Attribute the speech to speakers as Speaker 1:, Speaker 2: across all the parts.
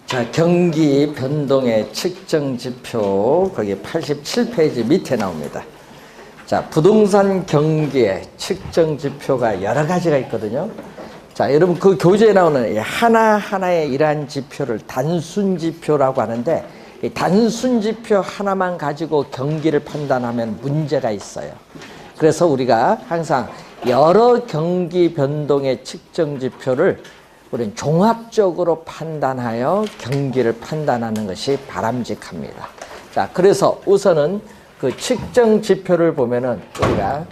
Speaker 1: 자, 경기 변동의 측정 지표 거기 87페이지 밑에 나옵니다. 자, 부동산 경기의 측정 지표가 여러 가지가 있거든요. 자, 여러분 그 교재에 나오는 하나하나의 이러한 지표를 단순 지표라고 하는데, 이 단순 지표 하나만 가지고 경기를 판단하면 문제가 있어요. 그래서 우리가 항상 여러 경기 변동의 측정 지표를 우리는 종합적으로 판단하여 경기를 판단하는 것이 바람직합니다. 자, 그래서 우선은 그 측정 지표를 보면은 우리가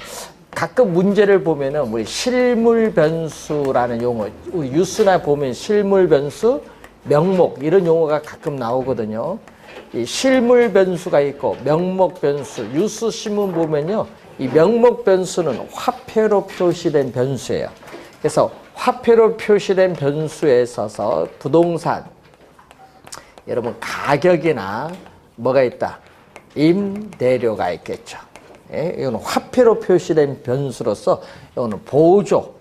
Speaker 1: 가끔 문제를 보면은 우리 실물 변수라는 용어, 우리 뉴스나 보면 실물 변수, 명목 이런 용어가 가끔 나오거든요. 이 실물 변수가 있고 명목 변수, 뉴스 신문 보면요, 이 명목 변수는 화폐로 표시된 변수예요. 그래서 화폐로 표시된 변수에 있어서 부동산, 여러분 가격이나 뭐가 있다? 임대료가 있겠죠. 예? 이거는 화폐로 표시된 변수로서 이거는 보조,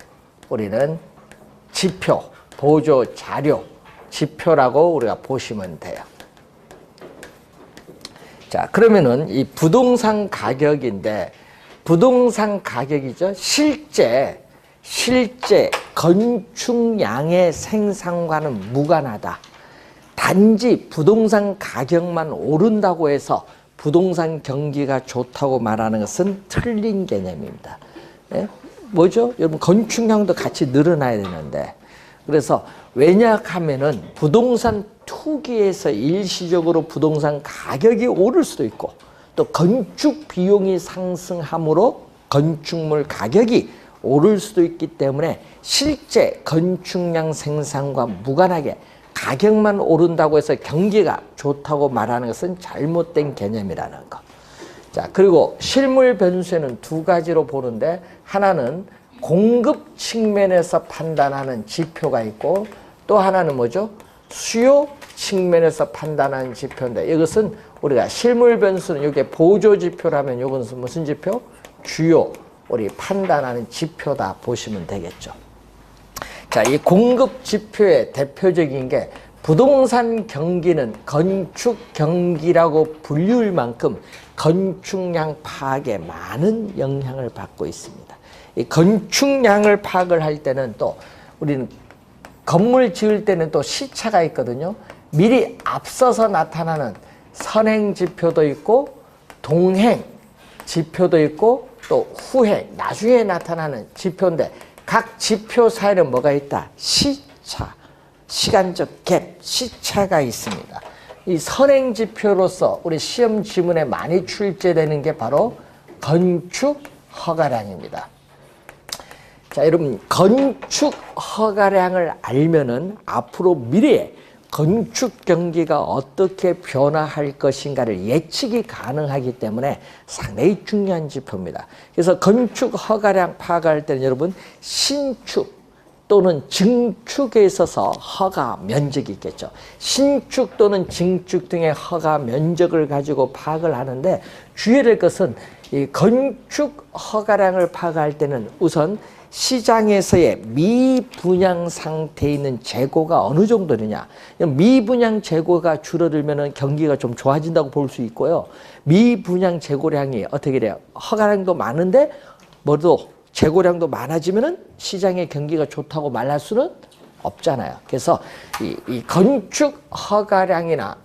Speaker 1: 우리는 지표, 보조 자료, 지표라고 우리가 보시면 돼요. 자, 그러면은 이 부동산 가격인데, 부동산 가격이죠. 실제 건축량의 생산과는 무관하다. 단지 부동산 가격만 오른다고 해서 부동산 경기가 좋다고 말하는 것은 틀린 개념입니다. 예? 뭐죠? 여러분 건축량도 같이 늘어나야 되는데, 그래서 왜냐 하면은 부동산 투기에서 일시적으로 부동산 가격이 오를 수도 있고, 또 건축 비용이 상승함으로 건축물 가격이 오를 수도 있기 때문에 실제 건축량 생산과 무관하게 가격만 오른다고 해서 경기가 좋다고 말하는 것은 잘못된 개념이라는 것. 자, 그리고 실물 변수에는 두 가지로 보는데, 하나는 공급 측면에서 판단하는 지표가 있고, 또 하나는 뭐죠? 수요 측면에서 판단하는 지표인데, 이것은 우리가 실물 변수는 이게 보조 지표라면 이것은 무슨 지표? 주요 우리 판단하는 지표다 보시면 되겠죠. 자, 이 공급 지표의 대표적인 게 부동산 경기는 건축 경기라고 불릴 만큼 건축량 파악에 많은 영향을 받고 있습니다. 이 건축량을 파악을 할 때는 또 우리는 건물 지을 때는 또 시차가 있거든요. 미리 앞서서 나타나는 선행 지표도 있고 동행 지표도 있고 또 후행, 나중에 나타나는 지표인데, 각 지표 사이에는 뭐가 있다? 시차, 시간적 갭, 시차가 있습니다. 이 선행 지표로서 우리 시험 지문에 많이 출제되는 게 바로 건축 허가량입니다. 자, 여러분 건축 허가량을 알면은 앞으로 미래에 건축 경기가 어떻게 변화할 것인가를 예측이 가능하기 때문에 상당히 중요한 지표입니다. 그래서 건축 허가량 파악할 때는 여러분 신축 또는 증축에 있어서 허가 면적이 있겠죠. 신축 또는 증축 등의 허가 면적을 가지고 파악을 하는데, 주의해야 될 것은 이 건축 허가량을 파악할 때는 우선 시장에서의 미분양 상태에 있는 재고가 어느 정도 되냐. 미분양 재고가 줄어들면 경기가 좀 좋아진다고 볼 수 있고요. 미분양 재고량이 어떻게 돼요? 허가량도 많은데 뭐도 재고량도 많아지면 시장의 경기가 좋다고 말할 수는 없잖아요. 그래서 이 건축 허가량이나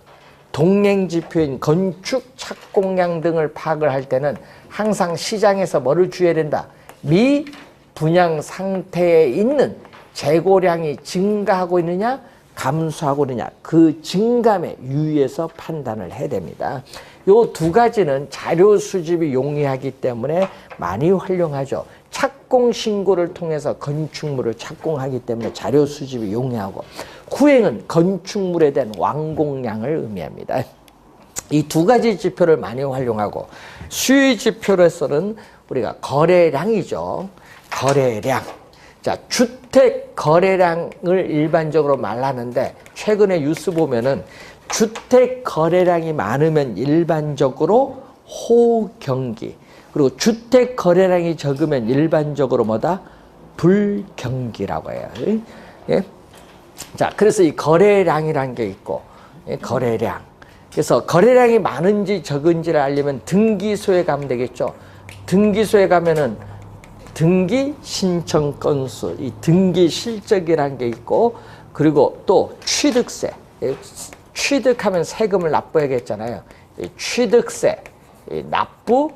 Speaker 1: 동행지표인 건축 착공량 등을 파악을 할 때는 항상 시장에서 뭐를 주의해야 된다? 미분양 상태에 있는 재고량이 증가하고 있느냐 감소하고 있느냐, 그 증감에 유의해서 판단을 해야 됩니다. 요 두 가지는 자료 수집이 용이하기 때문에 많이 활용하죠. 착공 신고를 통해서 건축물을 착공하기 때문에 자료 수집이 용이하고, 후행은 건축물에 대한 완공량을 의미합니다. 이 두 가지 지표를 많이 활용하고, 수요 지표로서는 우리가 거래량이죠. 거래량. 자, 주택 거래량을 일반적으로 말하는데, 최근에 뉴스 보면은 주택 거래량이 많으면 일반적으로 호경기, 그리고 주택 거래량이 적으면 일반적으로 뭐다? 불경기라고 해요. 예? 자, 그래서 이 거래량이라는 게 있고, 이 거래량. 그래서 거래량이 많은지 적은지를 알려면 등기소에 가면 되겠죠. 등기소에 가면은 등기 신청 건수, 이 등기 실적이라는 게 있고, 그리고 또 취득세. 취득하면 세금을 납부해야겠잖아요. 이 취득세, 이 납부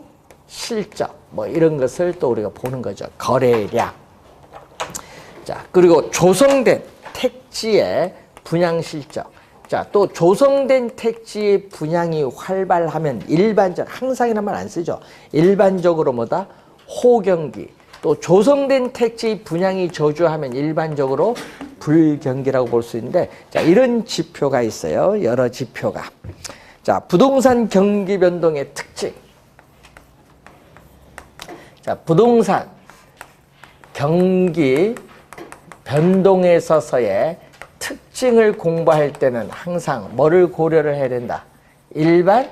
Speaker 1: 실적, 뭐 이런 것을 또 우리가 보는 거죠. 거래량. 자, 그리고 조성된 택지의 분양 실적. 자, 또 조성된 택지의 분양이 활발하면 항상이란 말 안 쓰죠. 일반적으로 뭐다? 호경기. 또 조성된 택지 분양이 저조하면 일반적으로 불경기라고 볼 수 있는데, 자, 이런 지표가 있어요. 여러 지표가. 자, 부동산 경기 변동의 특징. 자, 부동산 경기 변동에 있어서의 특징을 공부할 때는 항상 뭐를 고려를 해야 된다? 일반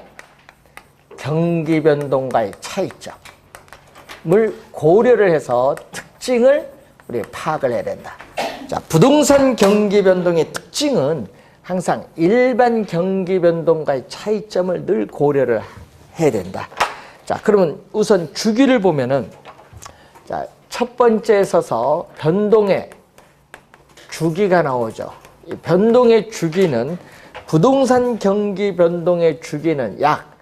Speaker 1: 경기 변동과의 차이점을 고려를 해서 특징을 우리 파악을 해야 된다. 자, 부동산 경기 변동의 특징은 항상 일반 경기 변동과의 차이점을 늘 고려를 해야 된다. 자, 그러면 우선 주기를 보면은, 자, 첫 번째에 서서 변동의 주기가 나오죠. 이 변동의 주기는, 부동산 경기 변동의 주기는 약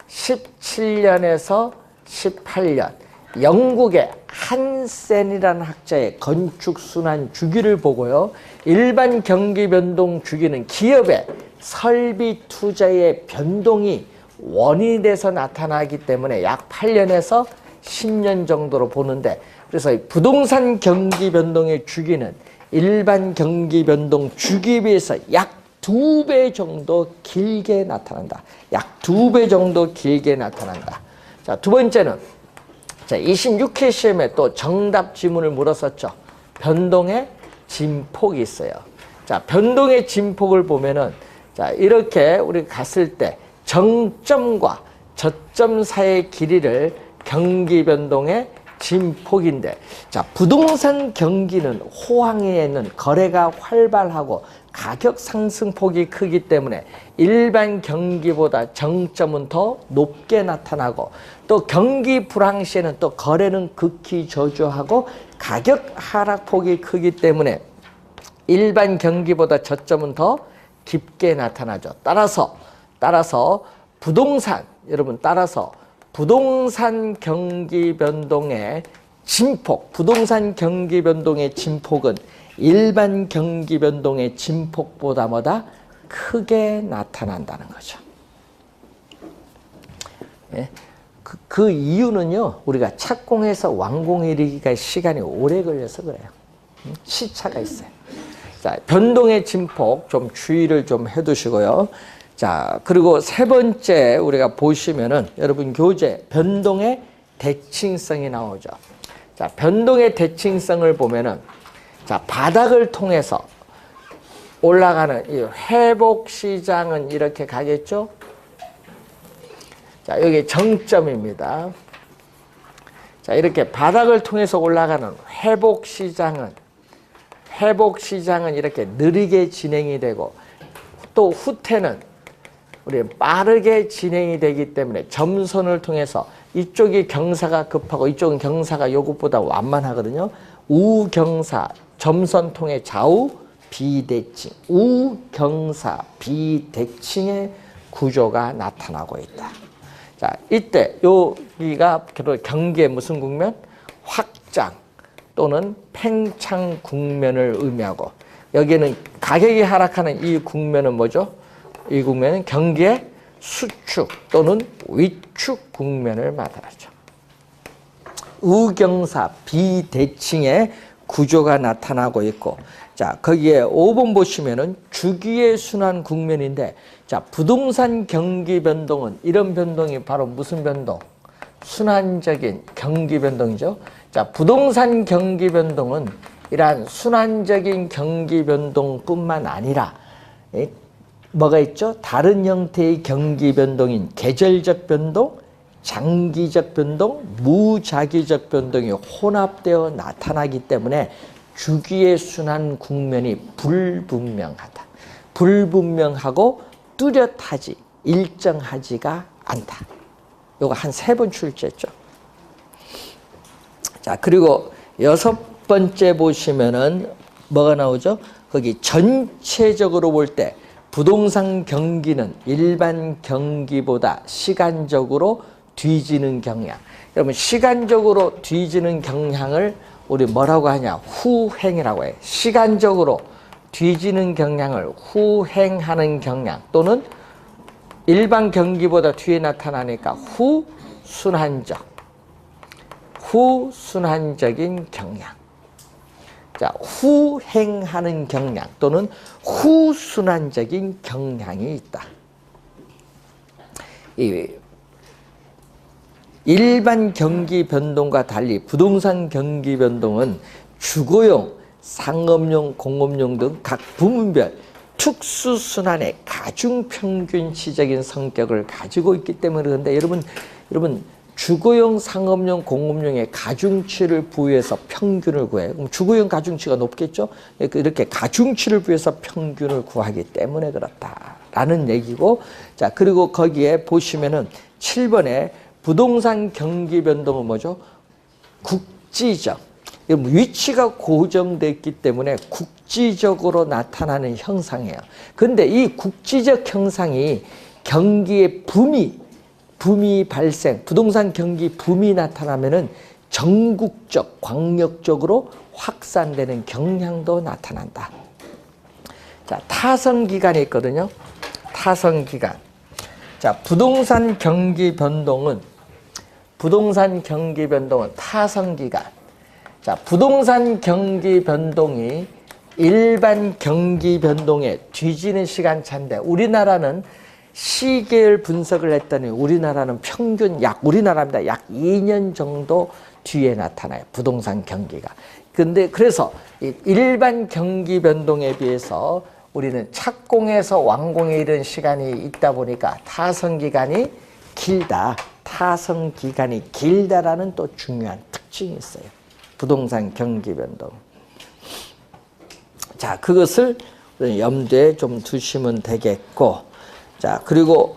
Speaker 1: 17년에서 18년. 영국의 한센이라는 학자의 건축 순환 주기를 보고요. 일반 경기 변동 주기는 기업의 설비 투자의 변동이 원인이 돼서 나타나기 때문에 약 8년에서 10년 정도로 보는데, 그래서 부동산 경기 변동의 주기는 일반 경기 변동 주기에 비해서 약 2배 정도 길게 나타난다. 약 2배 정도 길게 나타난다. 자, 두 번째는, 자, 26회 시험에 또 정답 지문을 물었었죠. 변동의 진폭이 있어요. 자, 변동의 진폭을 보면은, 자, 이렇게 우리가 갔을 때 정점과 저점 사이의 길이를 경기 변동의 진폭인데, 자, 부동산 경기는 호황에는 거래가 활발하고 가격 상승폭이 크기 때문에 일반 경기보다 정점은 더 높게 나타나고, 또 경기 불황 시에는 또 거래는 극히 저조하고 가격 하락폭이 크기 때문에 일반 경기보다 저점은 더 깊게 나타나죠. 따라서 부동산, 여러분, 따라서 부동산 경기 변동의 진폭, 부동산 경기 변동의 진폭은 일반 경기 변동의 진폭보다 뭐다? 크게 나타난다는 거죠. 예? 그 이유는요, 우리가 착공해서 완공에 이르기가 시간이 오래 걸려서 그래요. 시차가 있어요. 자, 변동의 진폭 좀 주의를 좀 해두시고요. 자, 그리고 세 번째 우리가 보시면은, 여러분, 교재 변동의 대칭성이 나오죠. 자, 변동의 대칭성을 보면은, 자, 바닥을 통해서 올라가는 이 회복 시장은 이렇게 가겠죠. 자, 여기 정점입니다. 자, 이렇게 바닥을 통해서 올라가는 회복 시장은 이렇게 느리게 진행이 되고, 또 후퇴는 우리 빠르게 진행이 되기 때문에 점선을 통해서 이쪽이 경사가 급하고 이쪽은 경사가 요것보다 완만하거든요. 우경사, 점선 통해 좌우 비대칭, 우경사 비대칭의 구조가 나타나고 있다. 자, 이때 여기가 경기의 무슨 국면? 확장 또는 팽창 국면을 의미하고, 여기는 가격이 하락하는 이 국면은 뭐죠? 이 국면은 경기의 수축 또는 위축 국면을 말하죠. 우경사 비대칭의 구조가 나타나고 있고, 자, 거기에 5번 보시면은 주기의 순환 국면인데, 자, 부동산 경기 변동은 이런 변동이 바로 무슨 변동? 순환적인 경기 변동이죠. 자, 부동산 경기 변동은 이러한 순환적인 경기 변동뿐만 아니라 뭐가 있죠? 다른 형태의 경기 변동인 계절적 변동, 장기적 변동, 무작위적 변동이 혼합되어 나타나기 때문에 주기의 순환 국면이 불분명하다. 불분명하고 뚜렷하지 일정하지가 않다. 요거 한 3번 출제했죠. 자, 그리고 6번째 보시면은 뭐가 나오죠? 거기 전체적으로 볼 때 부동산 경기는 일반 경기보다 시간적으로 뒤지는 경향. 여러분, 시간적으로 뒤지는 경향을 우리 뭐라고 하냐? 후행이라고 해요. 시간적으로 뒤지는 경향을 후행하는 경향 또는 일반 경기보다 뒤에 나타나니까 후순환적인 경향. 자, 후행하는 경향 또는 후순환적인 경향이 있다. 이 일반 경기 변동과 달리 부동산 경기 변동은 주거용, 상업용, 공업용 등 각 부문별 특수순환의 가중평균치적인 성격을 가지고 있기 때문에 그런데 여러분 주거용, 상업용, 공업용의 가중치를 부여해서 평균을 구해요. 그럼 주거용 가중치가 높겠죠? 이렇게 가중치를 부여해서 평균을 구하기 때문에 그렇다라는 얘기고, 자, 그리고 거기에 보시면은 7번에 부동산 경기 변동은 뭐죠? 국지적. 위치가 고정됐기 때문에 국지적으로 나타나는 형상이에요. 근데 이 국지적 형상이 경기의 붐이 발생, 부동산 경기 붐이 나타나면은 전국적, 광역적으로 확산되는 경향도 나타난다. 자, 타성기간이 있거든요. 타성기간. 자, 부동산 경기 변동은 타성기간. 자, 부동산 경기 변동이 일반 경기 변동에 뒤지는 시간차인데 우리나라는 시계열 분석을 했더니 우리나라는 평균 우리나라입니다. 약 2년 정도 뒤에 나타나요. 부동산 경기가. 근데 그래서 일반 경기 변동에 비해서 우리는 착공에서 완공에 이른 시간이 있다 보니까 타성기간이 길다라는 또 중요한 특징이 있어요. 부동산 경기 변동. 자, 그것을 염두에 좀 두시면 되겠고, 자, 그리고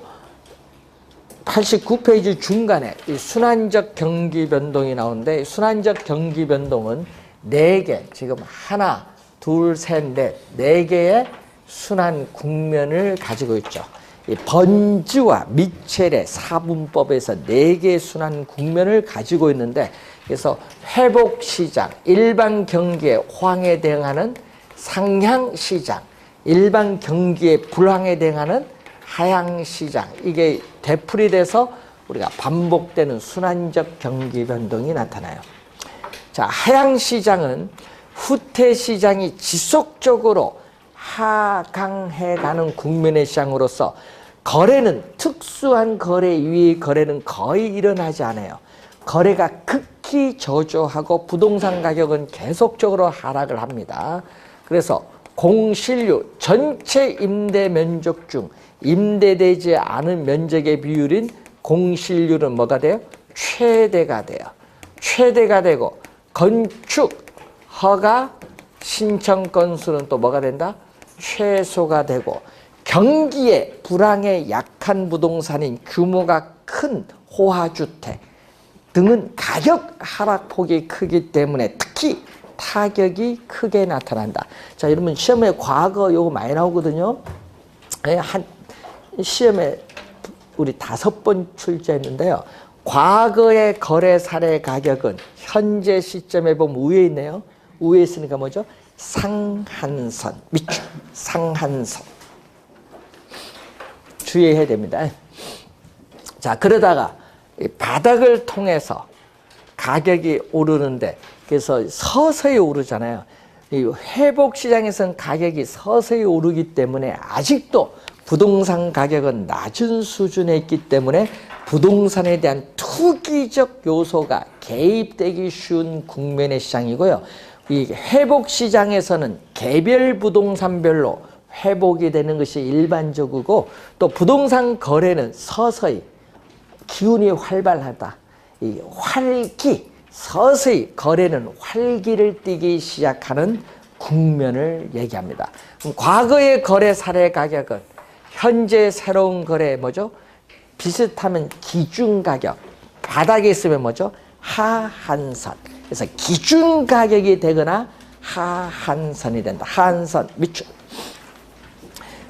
Speaker 1: 89페이지 중간에 이 순환적 경기 변동이 나오는데, 순환적 경기 변동은 4개, 지금 하나, 둘, 셋, 넷, 4개의 순환 국면을 가지고 있죠. 이 번즈와 미첼의 사분법에서 4개의 순환 국면을 가지고 있는데, 그래서 회복시장, 일반 경기의 호황에 대응하는 상향시장, 일반 경기의 불황에 대응하는 하향시장, 이게 되풀이돼서 우리가 반복되는 순환적 경기 변동이 나타나요. 자, 하향시장은 후퇴시장이 지속적으로 하강해가는 국면의 시장으로서 거래는 특수한 거래 이외의 거래는 거의 일어나지 않아요. 거래가 극히 저조하고 부동산 가격은 계속적으로 하락을 합니다. 그래서 공실률, 전체 임대 면적 중 임대되지 않은 면적의 비율인 공실률은 뭐가 돼요? 최대가 돼요. 최대가 되고 건축 허가 신청 건수는 또 뭐가 된다? 최소가 되고 경기에 불황에 약한 부동산인 규모가 큰 호화주택 등은 가격 하락폭이 크기 때문에 특히 타격이 크게 나타난다. 자, 여러분 시험에 과거 요거 많이 나오거든요. 시험에 우리 5번 출제했는데요. 과거의 거래 사례 가격은 현재 시점에 보면 위에 있네요. 위에 있으니까 뭐죠? 상한선, 밑줄, 상한선. 주의해야 됩니다. 자, 그러다가 바닥을 통해서 가격이 오르는데, 그래서 서서히 오르잖아요. 이 회복시장에서는 가격이 서서히 오르기 때문에 아직도 부동산 가격은 낮은 수준에 있기 때문에 부동산에 대한 투기적 요소가 개입되기 쉬운 국면의 시장이고요. 이 회복시장에서는 개별 부동산별로 회복이 되는 것이 일반적이고, 또 부동산 거래는 서서히 기운이 활발하다. 이 활기, 서서히 거래는 활기를 띠기 시작하는 국면을 얘기합니다. 그럼 과거의 거래 사례 가격은 현재 새로운 거래 뭐죠? 비슷하면 기준 가격, 바닥에 있으면 뭐죠? 하한선. 그래서 기준 가격이 되거나 하한선이 된다. 하한선 밑줄.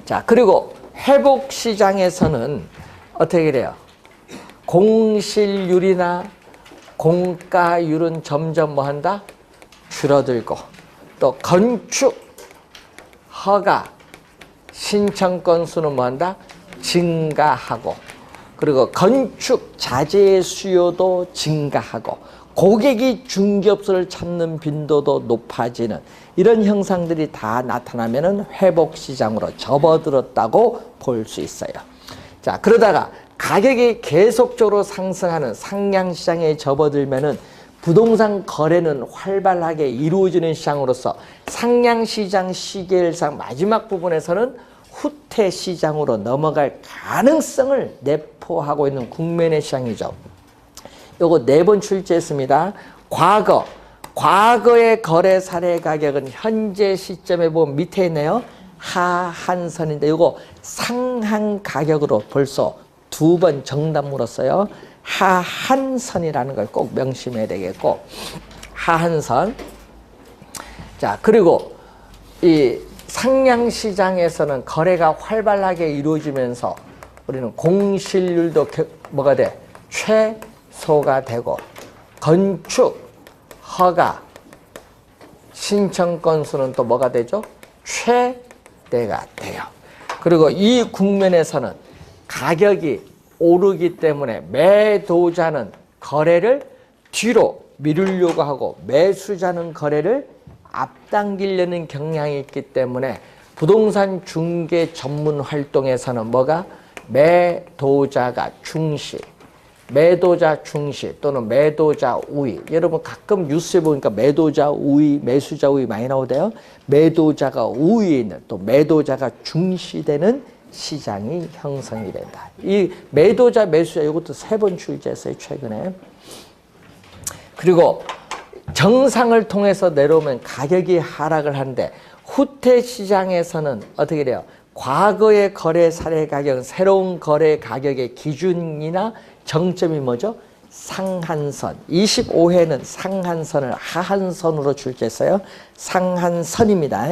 Speaker 1: 자, 그리고 회복 시장에서는 어떻게 돼요? 공실률이나 공가율은 점점 뭐 한다? 줄어들고, 또 건축 허가 신청 건수는 뭐 한다? 증가하고, 그리고 건축 자재 수요도 증가하고, 고객이 중개업소를 찾는 빈도도 높아지는 이런 형상들이 다 나타나면은 회복 시장으로 접어들었다고 볼 수 있어요. 자, 그러다가 가격이 계속적으로 상승하는 상향 시장에 접어들면은 부동산 거래는 활발하게 이루어지는 시장으로서 상향 시장 시계열상 마지막 부분에서는 후퇴 시장으로 넘어갈 가능성을 내포하고 있는 국면의 시장이죠. 요거 4번 출제했습니다. 과거의 거래 사례 가격은 현재 시점에 보면 밑에 있네요. 하한선인데 요거 상한 가격으로 벌써 2번 정답 물었어요. 하한선이라는 걸 꼭 명심해야 되겠고, 하한선. 자, 그리고 이 상향 시장에서는 거래가 활발하게 이루어지면서 우리는 공실률도 뭐가 돼? 최소가 되고, 건축 허가 신청 건수는 또 뭐가 되죠? 최대가 돼요. 그리고 이 국면에서는 가격이 오르기 때문에 매도자는 거래를 뒤로 미루려고 하고 매수자는 거래를 앞당기려는 경향이 있기 때문에 부동산 중개 전문 활동에서는 뭐가? 매도자가 중시, 매도자 중시 또는 매도자 우위. 여러분 가끔 뉴스에 보니까 매도자 우위, 매수자 우위 많이 나오대요. 매도자가 우위에 있는, 또 매도자가 중시되는 시장이 형성이 된다. 이 매도자, 매수자 이것도 3번 출제했어요, 최근에. 그리고 정상을 통해서 내려오면 가격이 하락을 하는데 후퇴 시장에서는 어떻게 돼요? 과거의 거래 사례 가격은 새로운 거래 가격의 기준이나 정점이 뭐죠? 상한선. 25회는 상한선을 하한선으로 출제했어요. 상한선입니다.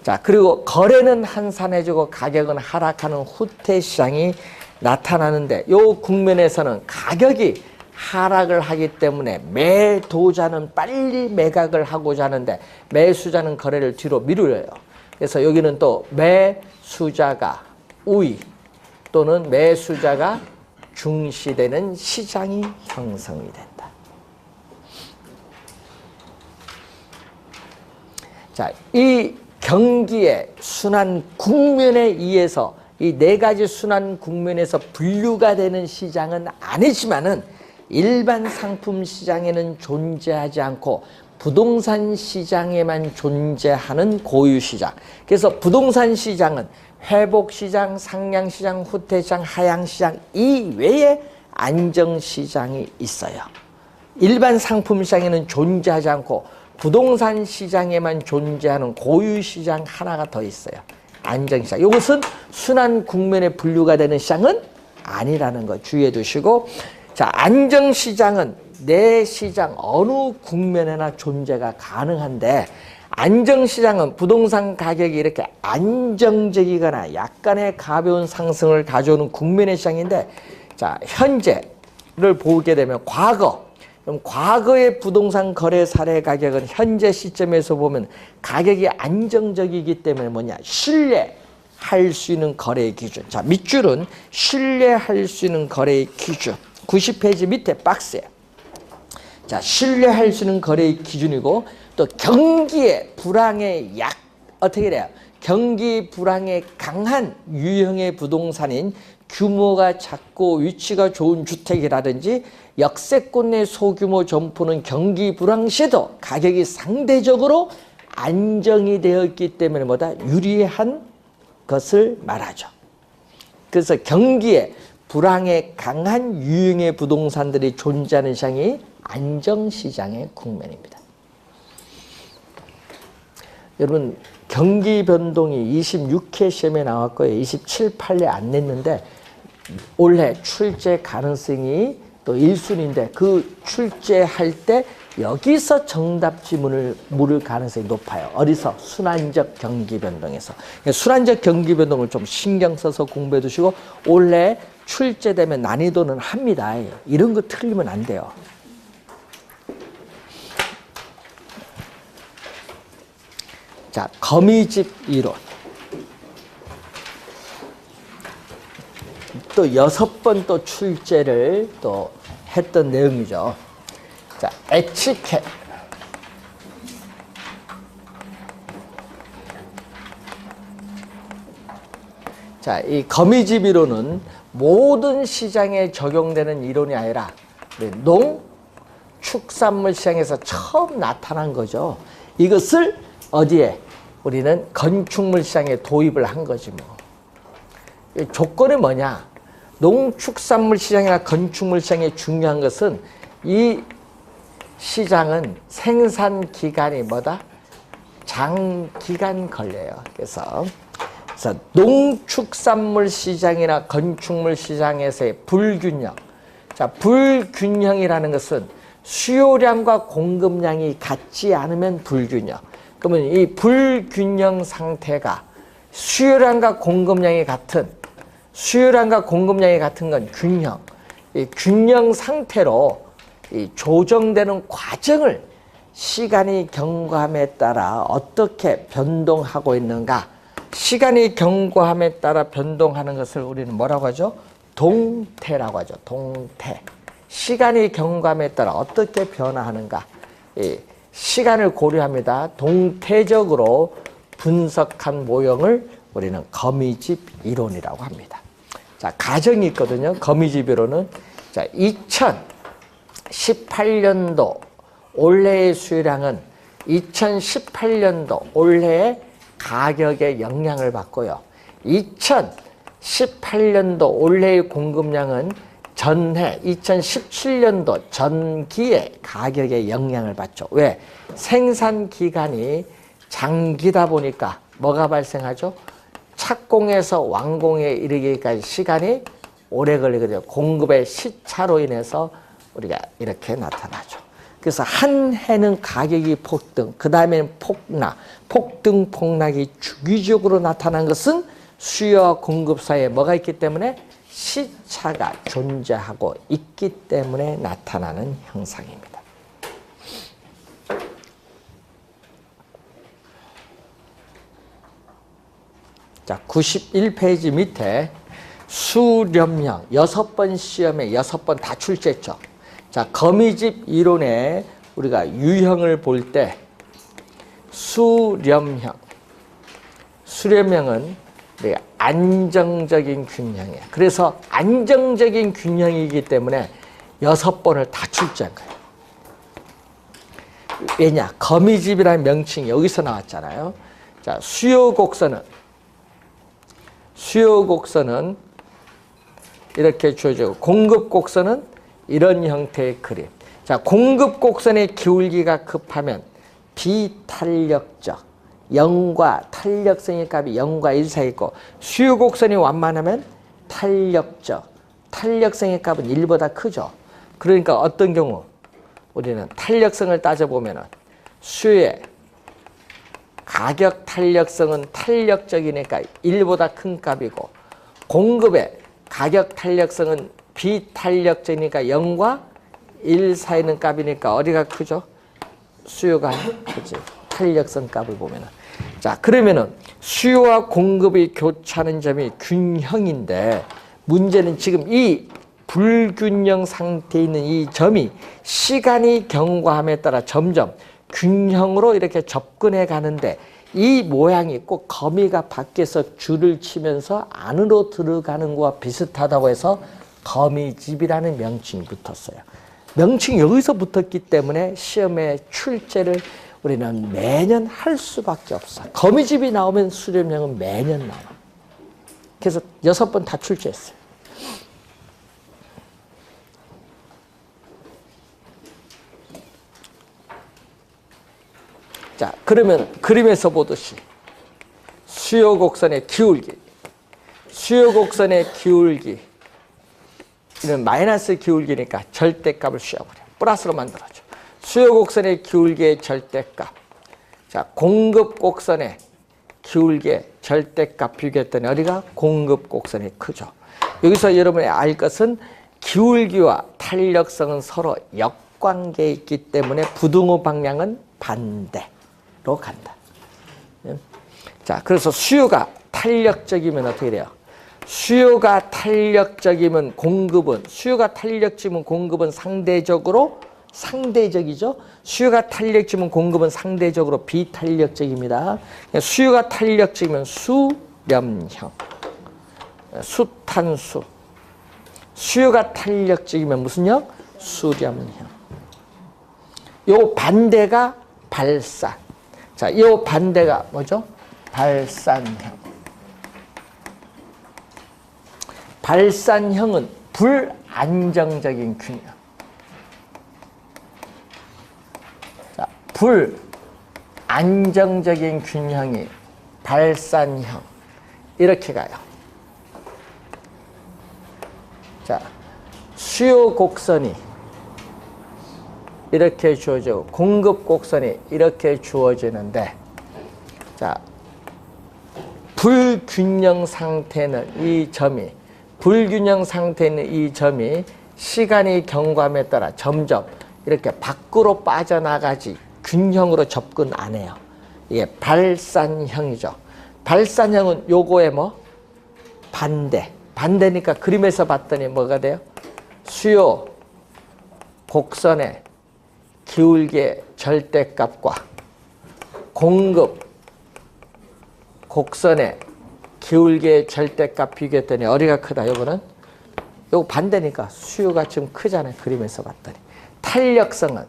Speaker 1: 자, 그리고 거래는 한산해지고 가격은 하락하는 후퇴 시장이 나타나는데 요 국면에서는 가격이 하락을 하기 때문에 매도자는 빨리 매각을 하고자 하는데 매수자는 거래를 뒤로 미루려요. 그래서 여기는 또 매수자가 우위 또는 매수자가 중시되는 시장이 형성이 된다. 자, 이 경기의 순환 국면에 의해서 이 4가지 순환 국면에서 분류가 되는 시장은 아니지만은 일반 상품 시장에는 존재하지 않고 부동산 시장에만 존재하는 고유 시장. 그래서 부동산 시장은 회복 시장, 상향 시장, 후퇴 시장, 하향 시장 이외에 안정 시장이 있어요. 일반 상품 시장에는 존재하지 않고 부동산 시장에만 존재하는 고유 시장 하나가 더 있어요. 안정 시장. 이것은 순환 국면에 분류가 되는 시장은 아니라는 거 주의해 두시고, 자, 안정 시장은 내 시장 어느 국면에나 존재가 가능한데 안정 시장은 부동산 가격이 이렇게 안정적이거나 약간의 가벼운 상승을 가져오는 국면의 시장인데, 자, 현재를 보게 되면 그럼 과거의 부동산 거래 사례 가격은 현재 시점에서 보면 가격이 안정적이기 때문에 뭐냐? 신뢰할 수 있는 거래의 기준. 자, 밑줄은 신뢰할 수 있는 거래의 기준. 90페이지 밑에 박스에. 자, 신뢰할 수 있는 거래의 기준이고, 또 경기의 불황의 어떻게 돼요? 경기 불황에 강한 유형의 부동산인 규모가 작고 위치가 좋은 주택이라든지 역세권 내 소규모 점포는 경기 불황 시에도 가격이 상대적으로 안정이 되었기 때문에 뭐다? 유리한 것을 말하죠. 그래서 경기에 불황에 강한 유형의 부동산들이 존재하는 시장이 안정시장의 국면입니다. 여러분 경기 변동이 26회 시험에 나왔고요. 27, 8회 안 냈는데 올해 출제 가능성이 또 1순위인데 그 출제할 때 여기서 정답 지문을 물을 가능성이 높아요. 어디서? 순환적 경기 변동에서. 순환적 경기 변동을 좀 신경 써서 공부해 두시고 올해 출제되면 난이도는 합니다. 이런 거 틀리면 안 돼요. 자, 거미집 이론. 또 6번 또 출제를 또 했던 내용이죠. 자, 에치켓. 자, 이 거미집 이론은 모든 시장에 적용되는 이론이 아니라 농축산물 시장에서 처음 나타난 거죠. 이것을 어디에? 우리는 건축물 시장에 도입을 한 거지 뭐. 조건이 뭐냐? 농축산물 시장이나 건축물 시장의 중요한 것은 이 시장은 생산 기간이 뭐다? 장기간 걸려요. 그래서 농축산물 시장이나 건축물 시장에서의 불균형. 자, 불균형이라는 것은 수요량과 공급량이 같지 않으면 불균형. 그러면 이 불균형 상태가 수요량과 공급량이 같은 건 균형. 이 균형 상태로 이 조정되는 과정을 시간이 경과함에 따라 어떻게 변동하고 있는가. 시간이 경과함에 따라 변동하는 것을 우리는 뭐라고 하죠? 동태라고 하죠. 동태. 시간이 경과함에 따라 어떻게 변화하는가. 이 시간을 고려합니다. 동태적으로 분석한 모형을 우리는 거미집 이론이라고 합니다. 자, 가정이 있거든요. 거미집 이론은 자, 2018년도 올해의 수요량은 2018년도 올해의 가격에 영향을 받고요. 2018년도 올해의 공급량은 전해 2017년도 전기의 가격에 영향을 받죠. 왜? 생산 기간이 장기다 보니까 뭐가 발생하죠? 착공에서 완공에 이르기까지 시간이 오래 걸리거든요. 공급의 시차로 인해서 우리가 이렇게 나타나죠. 그래서 한 해는 가격이 폭등, 그 다음에는 폭등, 폭락이 주기적으로 나타난 것은 수요와 공급 사이에 뭐가 있기 때문에 시차가 존재하고 있기 때문에 나타나는 현상입니다. 자, 91페이지 밑에 수렴형 6번 시험에 6번 다 출제했죠. 자, 거미집 이론에 우리가 유형을 볼 때 수렴형은 안정적인 균형이에요. 그래서 안정적인 균형이기 때문에 6번을 다 출제한 거예요. 왜냐? 거미집이라는 명칭이 여기서 나왔잖아요. 자, 수요 곡선은 이렇게 주어지고 공급 곡선은 이런 형태의 그림. 자, 공급 곡선의 기울기가 급하면 비탄력적 0과 탄력성의 값이 0과 1 사이 있고 수요 곡선이 완만하면 탄력성의 값은 1보다 크죠. 그러니까 어떤 경우 우리는 탄력성을 따져보면 수요의 가격 탄력성은 탄력적이니까 1보다 큰 값이고 공급의 가격 탄력성은 비탄력적이니까 0과 1 사이 있는 값이니까 어디가 크죠? 수요가 크지. 탄력성 값을 보면은. 자, 그러면은 수요와 공급이 교차하는 점이 균형인데 문제는 지금 이 불균형 상태에 있는 이 점이 시간이 경과함에 따라 점점 균형으로 이렇게 접근해 가는데 이 모양이 꼭 거미가 밖에서 줄을 치면서 안으로 들어가는 것과 비슷하다고 해서 거미집이라는 명칭이 붙었어요. 명칭이 여기서 붙었기 때문에 시험에 출제를 우리는 매년 할 수밖에 없어요. 거미집이 나오면 수렴형은 매년 나와요. 그래서 6번 다 출제했어요. 자, 그러면 그림에서 보듯이 수요 곡선의 기울기, 수요 곡선의 기울기, 이는 마이너스 기울기니까 절대값을 씌워버려. 플러스로 만들어줘. 수요 곡선의 기울기의 절대값. 자, 공급 곡선의 기울기의 절대값 비교했더니 어디가 공급 곡선이 크죠. 여기서 여러분이 알 것은 기울기와 탄력성은 서로 역관계에 있기 때문에 부등호 방향은 반대로 간다. 자, 그래서 수요가 탄력적이면 어떻게 돼요? 수요가 탄력적이면 공급은, 수요가 탄력적이면 공급은 상대적이죠. 수요가 탄력적이면 공급은 상대적으로 비탄력적입니다. 수요가 탄력적이면 수렴형, 수탄수. 수요가 탄력적이면 무슨 형? 수렴형. 요 반대가 발산. 자, 요 반대가 뭐죠? 발산형. 발산형은 불안정적인 균형. 자, 불안정적인 균형이 발산형. 이렇게 가요. 자, 수요 곡선이 이렇게 주어지고 공급 곡선이 이렇게 주어지는데, 자, 불균형 상태는 이 점이, 불균형 상태는 이 점이 시간이 경과함에 따라 점점 이렇게 밖으로 빠져나가지 균형으로 접근 안 해요. 이게 발산형이죠. 발산형은 요거의 뭐? 반대. 반대니까 그림에서 봤더니 뭐가 돼요? 수요 곡선의 기울기의 절대값과 공급 곡선의 기울기의 절대값 비교했더니 어디가 크다? 요거는 요거 반대니까 수요가 좀 크잖아요. 그림에서 봤더니. 탄력성은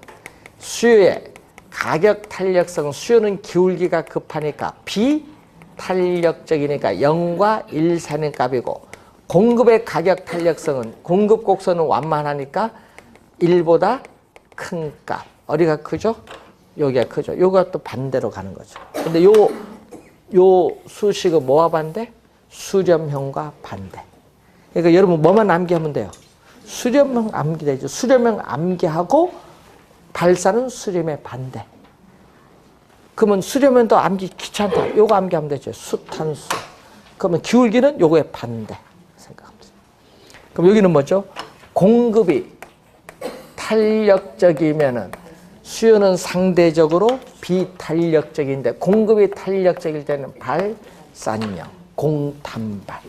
Speaker 1: 수요의 가격 탄력성은, 수요는 기울기가 급하니까 비탄력적이니까 0과 1 사는 값이고, 공급의 가격 탄력성은 공급 곡선은 완만하니까 1보다 큰 값. 어디가 크죠? 여기가 크죠. 요가 또 반대로 가는 거죠. 근데 요 수식은 뭐와 반대? 수렴형과 반대. 그러니까 여러분 뭐만 암기하면 돼요? 수렴형 암기되죠. 수렴형 암기하고 발산은 수렴의 반대. 그러면 수렴형도 암기 귀찮다. 요거 암기하면 되죠. 수탄수. 그러면 기울기는 요거의 반대 생각합니다. 그럼 여기는 뭐죠? 공급이 탄력적이면은 수요는 상대적으로 비탄력적인데, 공급이 탄력적일 때는 발산형, 공탄발.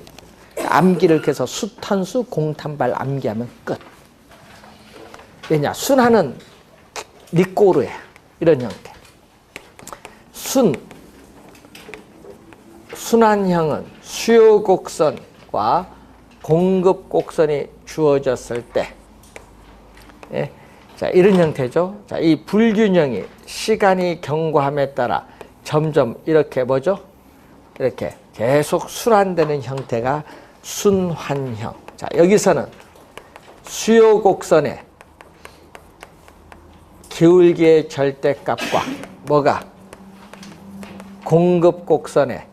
Speaker 1: 암기를 해서 수탄수, 공탄발 암기하면 끝. 왜냐? 순환은 리꼬르예요. 이런 형태. 순환형은 수요 곡선과 공급 곡선이 주어졌을 때, 예? 자, 이런 형태죠. 자, 이 불균형이 시간이 경과함에 따라 점점 이렇게 뭐죠? 이렇게 계속 순환되는 형태가 순환형. 자, 여기서는 수요 곡선의 기울기의 절대값과 뭐가? 공급 곡선의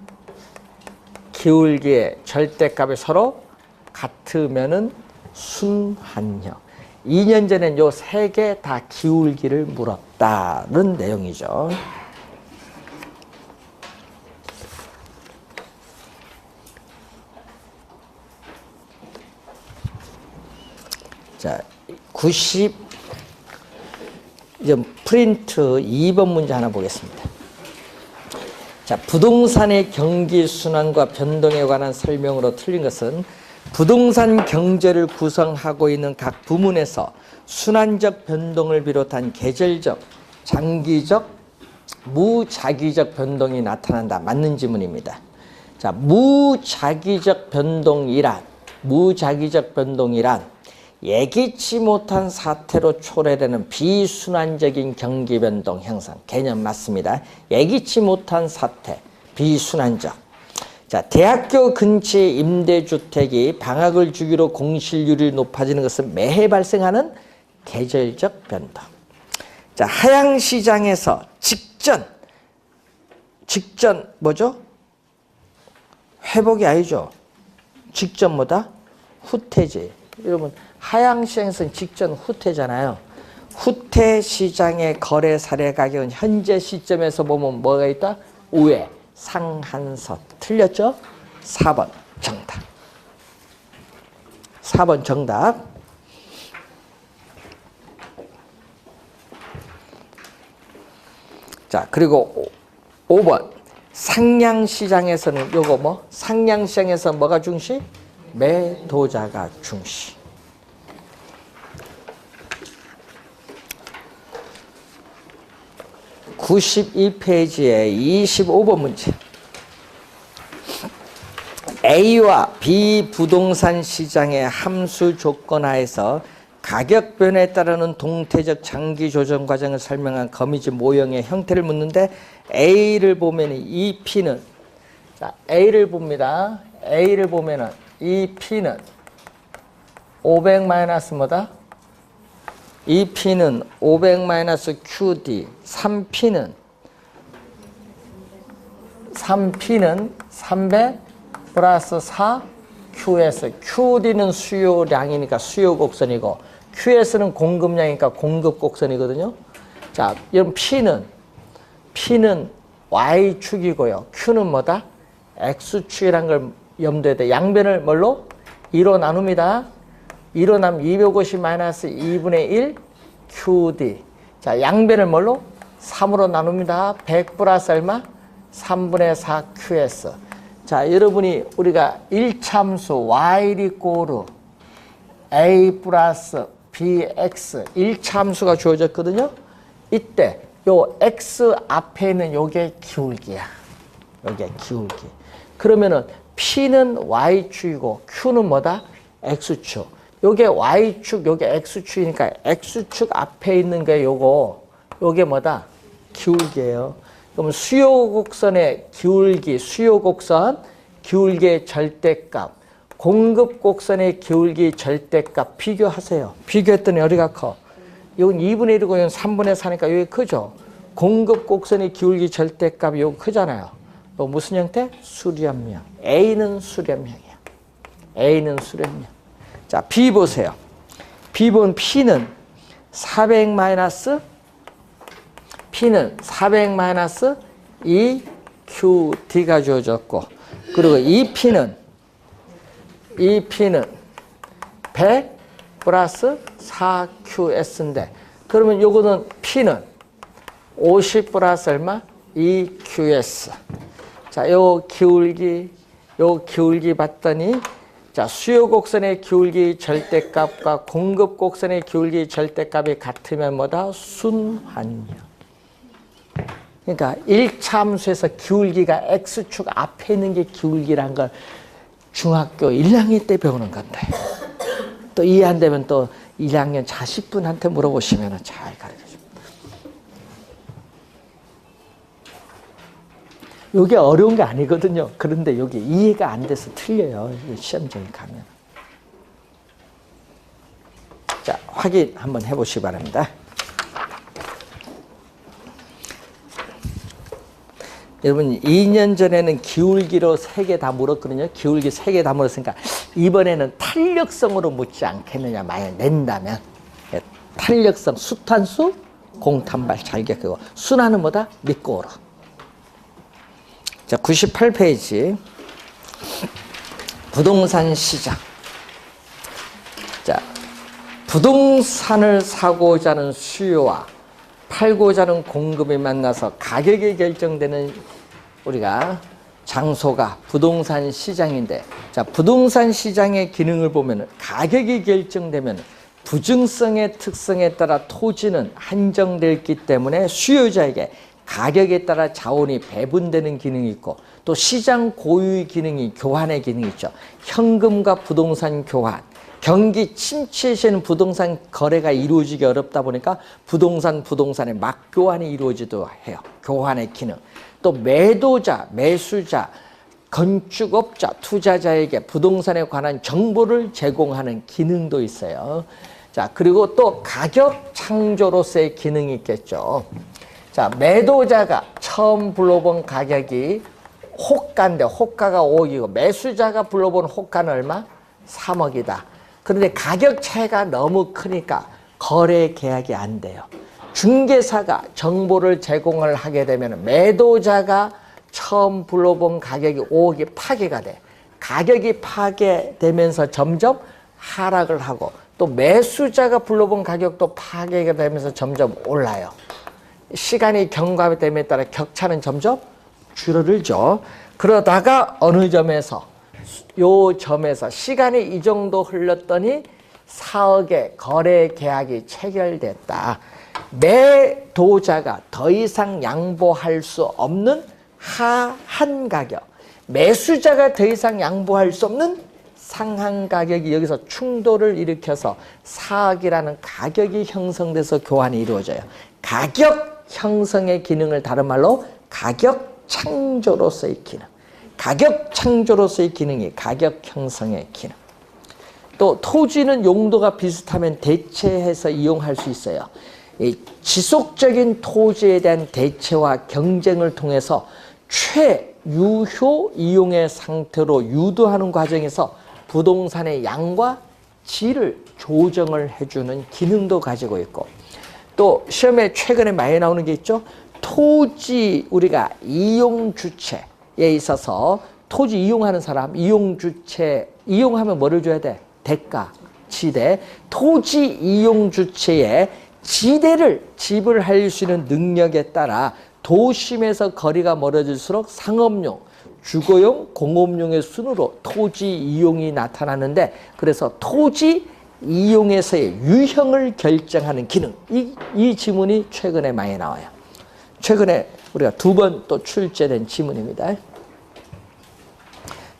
Speaker 1: 기울기의 절대값이 서로 같으면은 순환형. 2년 전엔 요 세 개 다 기울기를 물었다는 내용이죠. 자, 90, 이제 프린트 2번 문제 하나 보겠습니다. 자, 부동산의 경기 순환과 변동에 관한 설명으로 틀린 것은 부동산 경제를 구성하고 있는 각 부문에서 순환적 변동을 비롯한 계절적, 장기적, 무자기적 변동이 나타난다. 맞는 지문입니다. 자, 무자기적 변동이란 예기치 못한 사태로 초래되는 비순환적인 경기 변동 형성. 개념 맞습니다. 예기치 못한 사태, 비순환적. 자, 대학교 근처의 임대주택이 방학을 주기로 공실률이 높아지는 것은 매해 발생하는 계절적 변동. 자, 하향시장에서 직전 직전 뭐죠? 회복이 아니죠. 직전 뭐다? 후퇴지. 여러분 하향시장에서는 직전 후퇴잖아요. 후퇴 시장의 거래 사례 가격은 현재 시점에서 보면 뭐가 있다? 우회, 상한선. 틀렸죠? 4번 정답. 4번 정답. 자, 그리고 5번. 상량시장에서는 요거 뭐? 상량시장에서 뭐가 중시? 매도자가 중시. 92페이지에 25번 문제. A와 B 부동산 시장의 함수 조건 하에서 가격 변화에 따르는 동태적 장기 조정 과정을 설명한 거미줄 모형의 형태를 묻는데 A를 보면 이 P는 자, A를 봅니다. A를 보면은 이 P는 500 마이너스 뭐다? 이 P는 500 마이너스 QD, 3P는 300 플러스 4QS. QD는 수요량이니까 수요 곡선이고 QS는 공급량이니까 공급 곡선이거든요. 자, 여러분 P는 Y축이고요. Q는 뭐다? X축이라는 걸 염두에 대. 양변을 뭘로? 2로 나눕니다. 2로 나누면 250 마이너스 2분의 1 QD. 자, 양변을 뭘로? 3으로 나눕니다. 100 플러스 얼마? 3분의 4 QS. 자, 여러분이 우리가 1참수 y 이꼬르 a 플러스 bx 1참수가 주어졌거든요. 이때 요 x 앞에 있는 요게 기울기야. 요게 기울기. 그러면은 p는 y축이고 q는 뭐다? x축. 요게 y축, 요게 x축이니까 x축 앞에 있는 게 요게 뭐다? 기울기예요. 그럼 수요 곡선의 기울기, 수요 곡선 기울기의 절대값, 공급 곡선의 기울기 절대값 비교하세요. 비교했더니 어디가 커? 이건 2분의 1이고 이건 3분의 4니까 여기 크죠? 공급 곡선의 기울기 절대값이 여기 크잖아요. 또 무슨 형태? 수렴형. A는 수렴형이야. A는 수렴형. 자, B 보세요. B 보면 P는 400 마이너스 P는 400 마이너스 2QD가 주어졌고, 그리고 이 P는 100 플러스 4QS인데, 그러면 요거는 P는 50 플러스 얼마? 2QS. 자, 요 기울기 봤더니, 자, 수요 곡선의 기울기 절대값과 공급 곡선의 기울기 절대값이 같으면 뭐다? 순환형. 그러니까 1차함수에서 기울기가 X축 앞에 있는 게 기울기란 걸 중학교 1학년 때 배우는 건데 또 이해 안 되면 또 1학년 자식분한테 물어보시면 잘 가르쳐줍니다. 이게 어려운 게 아니거든요. 그런데 여기 이해가 안 돼서 틀려요. 시험장에 가면. 자, 확인 한번 해보시기 바랍니다. 여러분 2년 전에는 기울기로 3개 다 물었거든요. 기울기 3개 다 물었으니까 이번에는 탄력성으로 묻지 않겠느냐. 만약 낸다면 탄력성, 수탄수, 공탄발 잘격하고 순환은 뭐다? 미꼬로. 자, 98페이지 부동산 시장. 자, 부동산을 사고자 하는 수요와 팔고자 하는 공급이 만나서 가격이 결정되는 우리가 장소가 부동산 시장인데, 자, 부동산 시장의 기능을 보면 가격이 결정되면 부증성의 특성에 따라 토지는 한정되기 때문에 수요자에게 가격에 따라 자원이 배분되는 기능이 있고, 또 시장 고유의 기능이 교환의 기능이 있죠. 현금과 부동산 교환. 경기 침체 시에는 부동산 거래가 이루어지기 어렵다 보니까 부동산의 막교환이 이루어지도록 해요. 교환의 기능. 또 매도자, 매수자, 건축업자, 투자자에게 부동산에 관한 정보를 제공하는 기능도 있어요. 자, 그리고 또 가격 창조로서의 기능이 있겠죠. 자, 매도자가 처음 불러본 가격이 호가인데 호가가 5억이고 매수자가 불러본 호가는 얼마? 3억이다. 그런데 가격 차이가 너무 크니까 거래 계약이 안 돼요. 중개사가 정보를 제공을 하게 되면 매도자가 처음 불러본 가격이 5억이 파괴가 돼. 가격이 파괴되면서 점점 하락을 하고 또 매수자가 불러본 가격도 파괴가 되면서 점점 올라요. 시간이 경과됨에 따라 격차는 점점 줄어들죠. 그러다가 어느 점에서 요 점에서 시간이 이 정도 흘렀더니 4억의 거래 계약이 체결됐다. 매도자가 더 이상 양보할 수 없는 하한 가격, 매수자가 더 이상 양보할 수 없는 상한 가격이 여기서 충돌을 일으켜서 4억이라는 가격이 형성돼서 교환이 이루어져요. 가격 형성의 기능을 다른 말로 가격 창조로서의 기능, 가격 창조로서의 기능이 가격 형성의 기능. 또 토지는 용도가 비슷하면 대체해서 이용할 수 있어요. 이 지속적인 토지에 대한 대체와 경쟁을 통해서 최유효 이용의 상태로 유도하는 과정에서 부동산의 양과 질을 조정을 해주는 기능도 가지고 있고, 또 시험에 최근에 많이 나오는 게 있죠. 토지 우리가 이용 주체에 있어서 토지 이용하는 사람, 이용 주체, 이용하면 뭐를 줘야 돼? 대가, 지대. 토지 이용 주체에 지대를 지불할 수 있는 능력에 따라 도심에서 거리가 멀어질수록 상업용, 주거용, 공업용의 순으로 토지 이용이 나타나는데, 그래서 토지 이용에서의 유형을 결정하는 기능, 이 지문이 최근에 많이 나와요. 최근에 우리가 2번 또 출제된 지문입니다.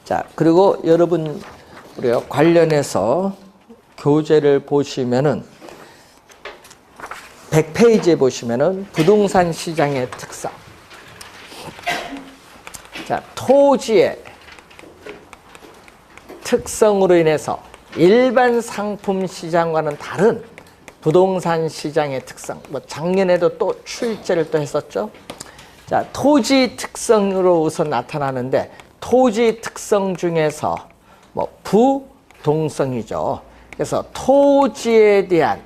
Speaker 1: 자, 그리고 여러분 우리가 관련해서 교재를 보시면은 100페이지에 보시면은 부동산 시장의 특성. 자, 토지의 특성으로 인해서 일반 상품 시장과는 다른 부동산 시장의 특성. 뭐 작년에도 또 출제를 또 했었죠. 자, 토지 특성으로 우선 나타나는데, 토지 특성 중에서 뭐 부동성이죠. 그래서 토지에 대한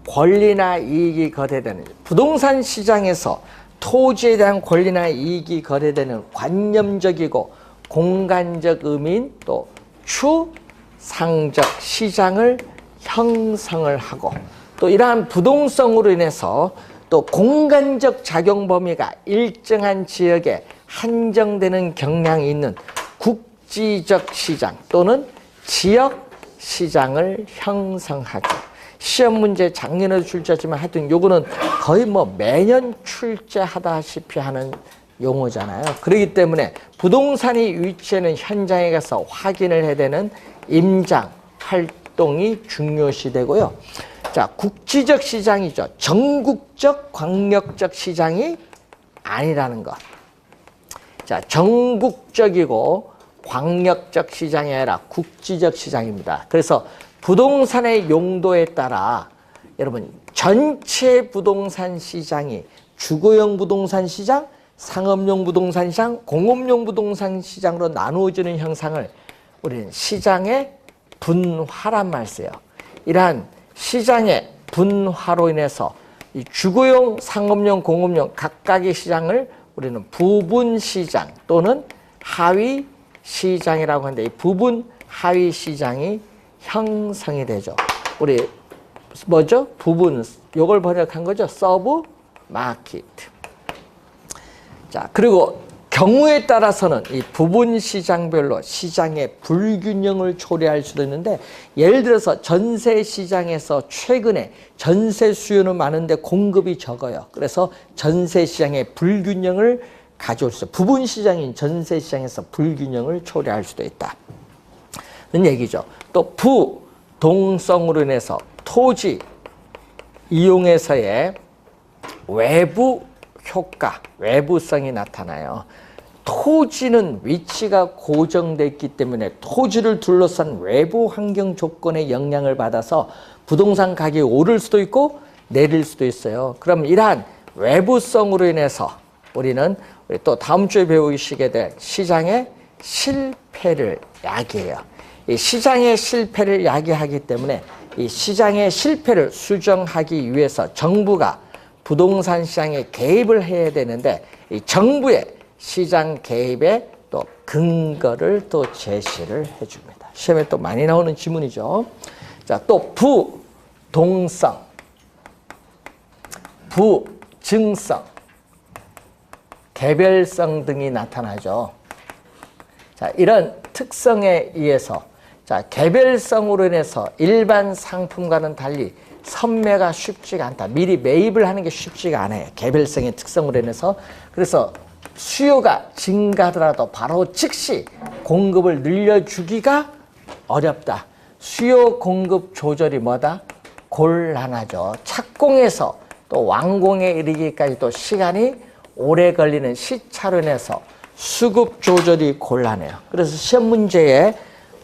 Speaker 1: 권리나 이익이 거래되는, 부동산 시장에서 토지에 대한 권리나 이익이 거래되는 관념적이고 공간적 의미인 또 추상적 시장을 형성을 하고, 또 이러한 부동성으로 인해서 또 공간적 작용 범위가 일정한 지역에 한정되는 경향이 있는 국지적 시장 또는 지역 시장을 형성하죠. 시험 문제 작년에도 출제했지만 하여튼 요거는 거의 뭐 매년 출제하다시피 하는 용어잖아요. 그렇기 때문에 부동산이 위치하는 현장에 가서 확인을 해야 되는 임장 활동이 중요시 되고요. 자, 국지적 시장이죠. 전국적 광역적 시장이 아니라는 것. 자, 전국적이고 광역적 시장이 아니라 국지적 시장입니다. 그래서 부동산의 용도에 따라 여러분 전체 부동산 시장이 주거용 부동산 시장, 상업용 부동산 시장, 공업용 부동산 시장으로 나누어지는 형상을 우리는 시장의 분화란 말 써요. 이러한 시장의 분화로 인해서 이 주거용, 상업용, 공업용 각각의 시장을 우리는 부분 시장 또는 하위 시장이라고 하는데, 이 부분 하위 시장이 형성이 되죠. 우리 뭐죠? 부분, 요걸 번역한 거죠. 서브 마켓. 자, 그리고 경우에 따라서는 이 부분 시장별로 시장의 불균형을 초래할 수도 있는데, 예를 들어서 전세 시장에서 최근에 전세 수요는 많은데 공급이 적어요. 그래서 전세 시장의 불균형을 가져올 수 있어요. 부분 시장인 전세 시장에서 불균형을 초래할 수도 있다. 는 얘기죠. 또 부동성으로 인해서 토지 이용에서의 외부 효과, 외부성이 나타나요. 토지는 위치가 고정되어 있기 때문에 토지를 둘러싼 외부 환경 조건의 영향을 받아서 부동산 가격이 오를 수도 있고 내릴 수도 있어요. 그럼 이러한 외부성으로 인해서 우리는 또 다음 주에 배우시게 될 시장의 실패를 야기해요. 이 시장의 실패를 야기하기 때문에 이 시장의 실패를 수정하기 위해서 정부가 부동산 시장에 개입을 해야 되는데 이 정부의 시장 개입에 또 근거를 또 제시를 해줍니다. 시험에 또 많이 나오는 지문이죠. 자, 또 부동성, 부증성, 개별성 등이 나타나죠. 자, 이런 특성에 의해서 자, 개별성으로 인해서 일반 상품과는 달리 선매가 쉽지가 않다. 미리 매입을 하는 게 쉽지가 않아요. 개별성의 특성으로 인해서. 그래서 수요가 증가하더라도 바로 즉시 공급을 늘려주기가 어렵다. 수요 공급 조절이 뭐다? 곤란하죠. 착공에서 또 완공에 이르기까지 또 시간이 오래 걸리는 시차로 인해서 수급 조절이 곤란해요. 그래서 시험 문제에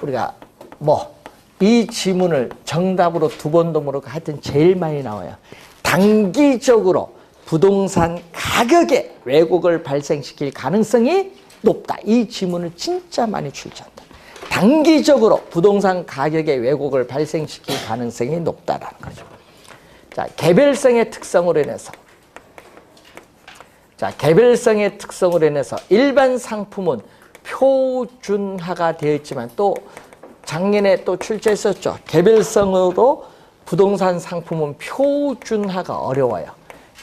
Speaker 1: 우리가 이 지문을 정답으로 두 번도 모르고 하여튼 제일 많이 나와요. 단기적으로 부동산 가격에 왜곡을 발생시킬 가능성이 높다. 이 지문을 진짜 많이 출제한다. 단기적으로 부동산 가격에 왜곡을 발생시킬 가능성이 높다라는 거죠. 자, 개별성의 특성으로 인해서 일반 상품은 표준화가 되어 있지만 또 작년에 또 출제했었죠. 개별성으로 부동산 상품은 표준화가 어려워요.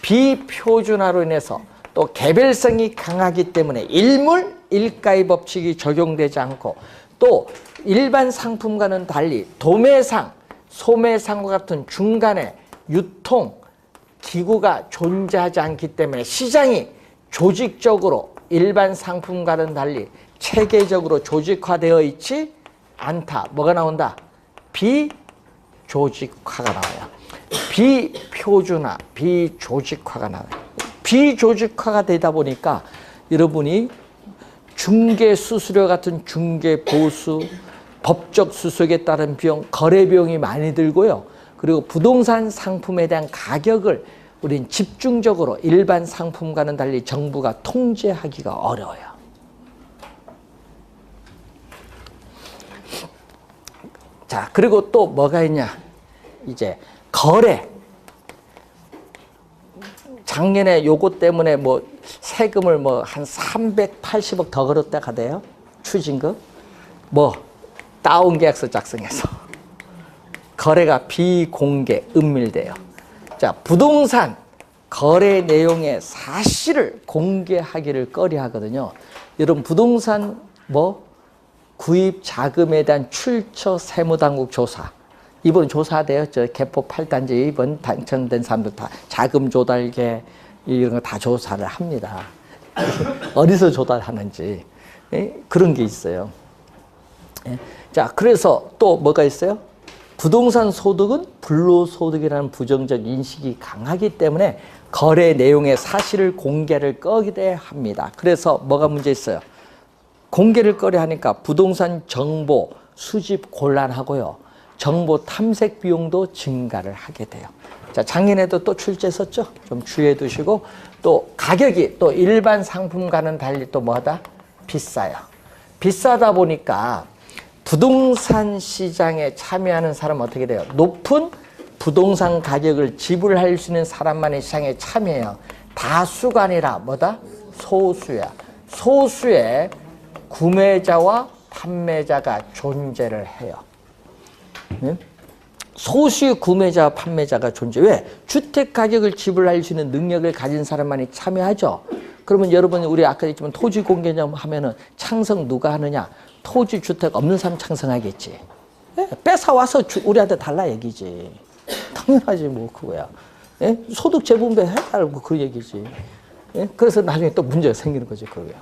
Speaker 1: 비표준화로 인해서 또 개별성이 강하기 때문에 일물 일가의 법칙이 적용되지 않고 또 일반 상품과는 달리 도매상, 소매상과 같은 중간에 유통 기구가 존재하지 않기 때문에 시장이 조직적으로 일반 상품과는 달리 체계적으로 조직화되어 있지 않다. 뭐가 나온다? 비조직화가 나와요. 비표준화, 비조직화가 나와요. 비조직화가 되다 보니까 여러분이 중개 수수료 같은 중개 보수, 법적 수수에 따른 비용, 거래 비용이 많이 들고요. 그리고 부동산 상품에 대한 가격을 우린 집중적으로 일반 상품과는 달리 정부가 통제하기가 어려워요. 자, 그리고 또 뭐가 있냐? 이제 거래. 작년에 요거 때문에 세금을 한 380억 더 걸었다가 돼요. 추징금. 다운 계약서 작성해서. 거래가 비공개, 은밀돼요. 자, 부동산 거래 내용의 사실을 공개하기를 꺼려하거든요. 여러분, 부동산 구입 자금에 대한 출처 세무당국 조사. 이번 조사돼요. 저 개포 8단지 이번 당첨된 사람들 다 자금 조달계 이런 거 다 조사를 합니다. 어디서 조달하는지 그런 게 있어요. 자, 그래서 또 뭐가 있어요? 부동산 소득은 불로소득이라는 부정적 인식이 강하기 때문에 거래 내용의 사실을 공개를 꺼려야 합니다. 그래서 뭐가 문제 있어요? 공개를 꺼려하니까 부동산 정보 수집 곤란하고요. 정보 탐색 비용도 증가를 하게 돼요. 자, 작년에도 또 출제했었죠. 좀 주의해 두시고 또 가격이 또 일반 상품과는 달리 또 뭐하다? 비싸요. 비싸다 보니까 부동산 시장에 참여하는 사람은 어떻게 돼요? 높은 부동산 가격을 지불할 수 있는 사람만이 시장에 참여해요. 다수가 아니라 뭐다? 소수야. 소수의 구매자와 판매자가 존재를 해요. 소수의 구매자와 판매자가 존재해. 왜? 주택 가격을 지불할 수 있는 능력을 가진 사람만이 참여하죠. 그러면 여러분, 우리 아까 했지만 토지 공개념 하면은 창성 누가 하느냐? 토지 주택 없는 사람 창성하겠지. 뺏어와서 우리한테 달라 얘기지. 당연하지 그거야. 소득 재분배 해달라고 그 얘기지. 그래서 나중에 또 문제가 생기는 거지 그거야.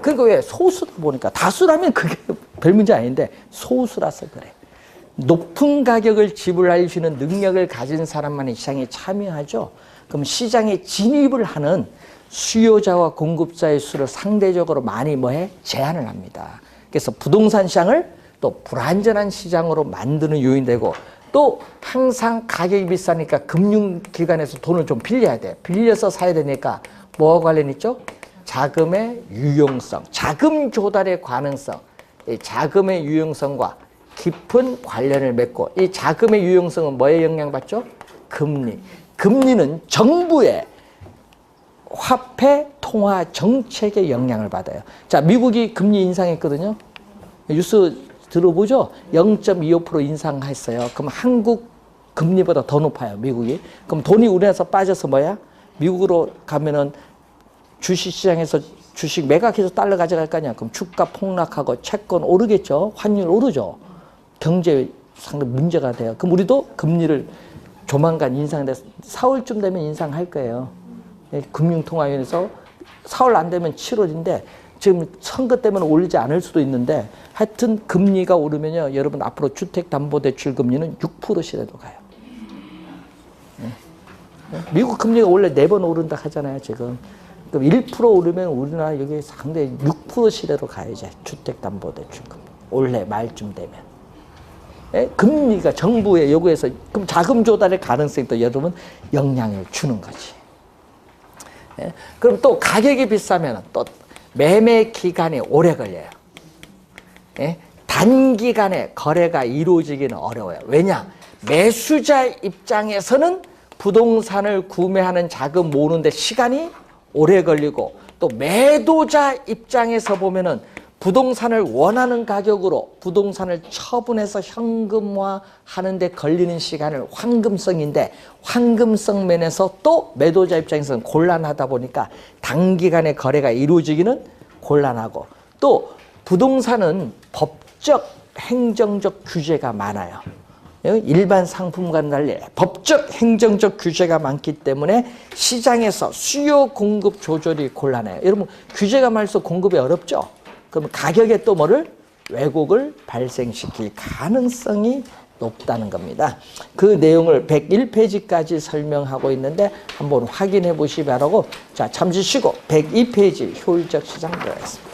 Speaker 1: 그러니까 왜? 소수다 보니까. 다수라면 그게 별 문제 아닌데 소수라서 그래. 높은 가격을 지불할 수 있는 능력을 가진 사람만이 시장에 참여하죠. 그럼 시장에 진입을 하는 수요자와 공급자의 수를 상대적으로 많이 제한을 합니다. 그래서 부동산 시장을 또 불안전한 시장으로 만드는 요인이 되고 또 항상 가격이 비싸니까 금융기관에서 돈을 좀 빌려야 돼. 빌려서 사야 되니까 뭐와 관련 있죠? 자금의 유용성, 자금 조달의 가능성, 이 자금의 유용성과 깊은 관련을 맺고, 이 자금의 유용성은 뭐에 영향받죠? 금리. 금리는 정부의 화폐 통화 정책에 영향을 받아요. 자, 미국이 금리 인상했거든요. 뉴스 들어보죠? 0.25% 인상했어요. 그럼 한국 금리보다 더 높아요, 미국이. 그럼 돈이 우리나라에서 빠져서 뭐야? 미국으로 가면은 주식시장에서 주식 매각해서 달러 가져갈 거 아니야. 그럼 주가 폭락하고 채권 오르겠죠. 환율 오르죠. 경제 상당히 문제가 돼요. 그럼 우리도 금리를 조만간 인상돼서 4월쯤 되면 인상할 거예요. 금융통화위원회에서 4월 안 되면 7월인데 지금 선거 때문에 올리지 않을 수도 있는데 하여튼 금리가 오르면요. 여러분 앞으로 주택담보대출 금리는 6% 시대로 가요. 미국 금리가 원래 4번 오른다 하잖아요, 지금. 그럼 1% 오르면 우리나라 여기 상당히 6% 시대로 가요, 이제. 주택담보대출 금리. 올해 말쯤 되면. 금리가 정부의 요구에서, 그럼 자금 조달의 가능성이 또 여러분 영향을 주는 거지. 그럼 또 가격이 비싸면 또 매매 기간이 오래 걸려요. 단기간에 거래가 이루어지기는 어려워요. 왜냐? 매수자 입장에서는 부동산을 구매하는 자금 모으는데 시간이 오래 걸리고, 또 매도자 입장에서 보면은 부동산을 원하는 가격으로 부동산을 처분해서 현금화 하는데 걸리는 시간을 황금성인데, 황금성 면에서 또 매도자 입장에서는 곤란하다 보니까 단기간에 거래가 이루어지기는 곤란하고, 또 부동산은 법적, 행정적 규제가 많아요. 일반 상품과는 달리 법적, 행정적 규제가 많기 때문에 시장에서 수요 공급 조절이 곤란해요. 여러분 규제가 많아서 공급이 어렵죠? 그럼 가격에 또 뭐를? 왜곡을 발생시킬 가능성이 높다는 겁니다. 그 내용을 101페이지까지 설명하고 있는데 한번 확인해 보시기 바라고, 자 잠시 쉬고 102페이지 효율적 시장 들어가겠습니다.